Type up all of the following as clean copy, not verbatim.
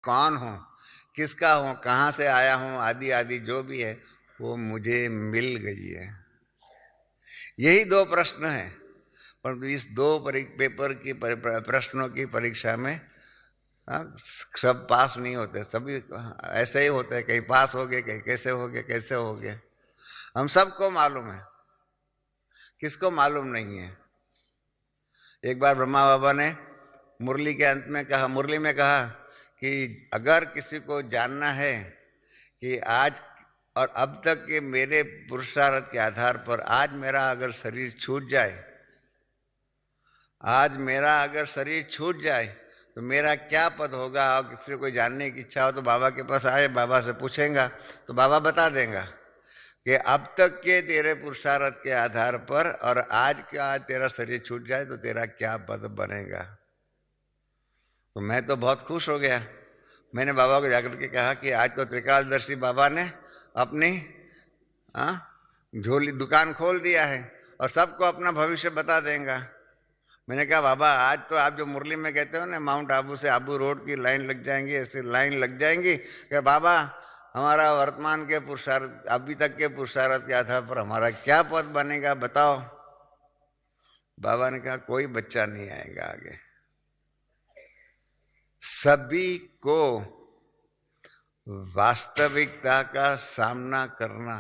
कौन हूँ, किसका हूँ, कहाँ से आया हूँ, आदि आदि जो भी है वो मुझे मिल गई है। यही दो प्रश्न हैं, परंतु इस दो पेपर की प्रश्नों की परीक्षा में सब पास नहीं होते, सभी ऐसे ही होते हैं, कहीं पास हो गए, कहीं कैसे हो गए, कैसे हो गए। हम सबको मालूम है, किसको मालूम नहीं है। एक बार ब्रह्मा बाबा ने मुरली के अंत में कहा, मुरली में कहा कि अगर किसी को जानना है कि आज और अब तक के मेरे पुरुषार्थ के आधार पर आज मेरा अगर शरीर छूट जाए, आज मेरा अगर शरीर छूट जाए तो मेरा क्या पद होगा, और किसी को जानने की इच्छा हो तो बाबा के पास आए, बाबा से पूछेगा तो बाबा बता देगा कि अब तक के तेरे पुरुषार्थ के आधार पर और आज का तेरा शरीर छूट जाए तो तेरा क्या पद बनेगा। तो मैं तो बहुत खुश हो गया। मैंने बाबा को जाकर के कहा कि आज तो त्रिकालदर्शी बाबा ने अपनी झोली दुकान खोल दिया है और सबको अपना भविष्य बता देगा। मैंने कहा बाबा आज तो आप जो मुरली में कहते हो ना, माउंट आबू से आबू रोड की लाइन लग जाएंगी, ऐसी लाइन लग जाएंगी कि बाबा हमारा वर्तमान के पुरुषार्थ, अभी तक के पुरुषार्थ के आधार पर हमारा क्या पद बनेगा बताओ। बाबा ने कहा कोई बच्चा नहीं आएगा आगे, सभी को वास्तविकता का सामना करना,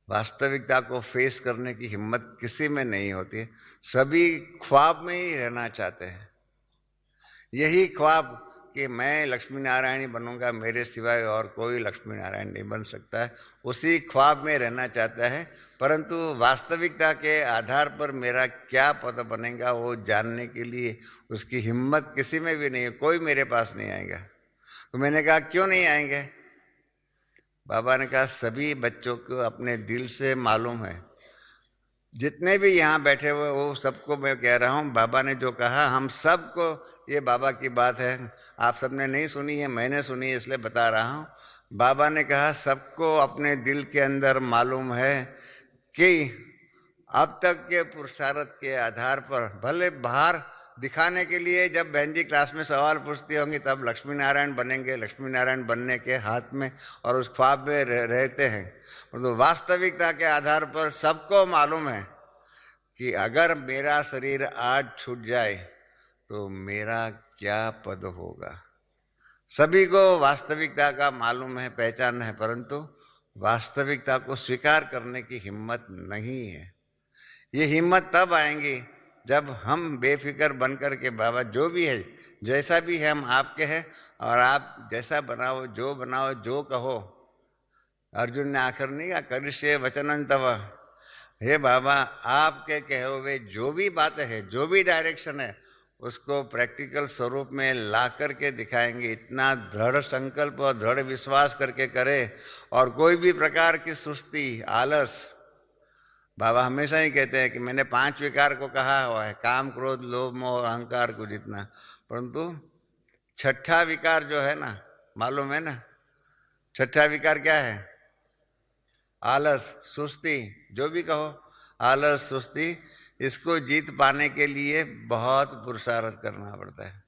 वास्तविकता को फेस करने की हिम्मत किसी में नहीं होती। सभी ख्वाब में ही रहना चाहते हैं। यही ख्वाब कि मैं लक्ष्मी नारायण ही बनूंगा, मेरे सिवाय और कोई लक्ष्मी नारायण नहीं बन सकता है, उसी ख्वाब में रहना चाहता है। परंतु वास्तविकता के आधार पर मेरा क्या पद बनेगा वो जानने के लिए उसकी हिम्मत किसी में भी नहीं है, कोई मेरे पास नहीं आएगा। तो मैंने कहा क्यों नहीं आएंगे? बाबा ने कहा सभी बच्चों को अपने दिल से मालूम है, जितने भी यहाँ बैठे हुए वो सबको मैं कह रहा हूँ, बाबा ने जो कहा हम सबको, ये बाबा की बात है, आप सबने नहीं सुनी है, मैंने सुनी है इसलिए बता रहा हूँ। बाबा ने कहा सबको अपने दिल के अंदर मालूम है कि अब तक के पुरुषार्थ के आधार पर, भले बाहर दिखाने के लिए जब बहन जी क्लास में सवाल पूछती होंगी तब लक्ष्मी नारायण बनेंगे, लक्ष्मी नारायण बनने के हाथ में और उस ख्वाब में रहते हैं, तो वास्तविकता के आधार पर सबको मालूम है कि अगर मेरा शरीर आज छूट जाए तो मेरा क्या पद होगा। सभी को वास्तविकता का मालूम है, पहचान है, परंतु वास्तविकता को स्वीकार करने की हिम्मत नहीं है। ये हिम्मत तब आएंगी जब हम बेफिक्र बनकर के बाबा जो भी है, जैसा भी है, हम आपके हैं और आप जैसा बनाओ, जो कहो। अर्जुन ने आखिर नहीं कहा करिष्ये वचनं तव, हे बाबा आपके कहे हुए जो भी बातें है, जो भी डायरेक्शन है, उसको प्रैक्टिकल स्वरूप में ला करके दिखाएंगे। इतना दृढ़ संकल्प और दृढ़ विश्वास करके करे और कोई भी प्रकार की सुस्ती, आलस, बाबा हमेशा ही कहते हैं कि मैंने 5 विकार को कहा हुआ है, काम क्रोध लोभ मोह अहंकार को जितना, परंतु छठा विकार जो है ना, मालूम है ना छठा विकार क्या है? आलस, सुस्ती, जो भी कहो, आलस सुस्ती, इसको जीत पाने के लिए बहुत पुरुषार्थ करना पड़ता है।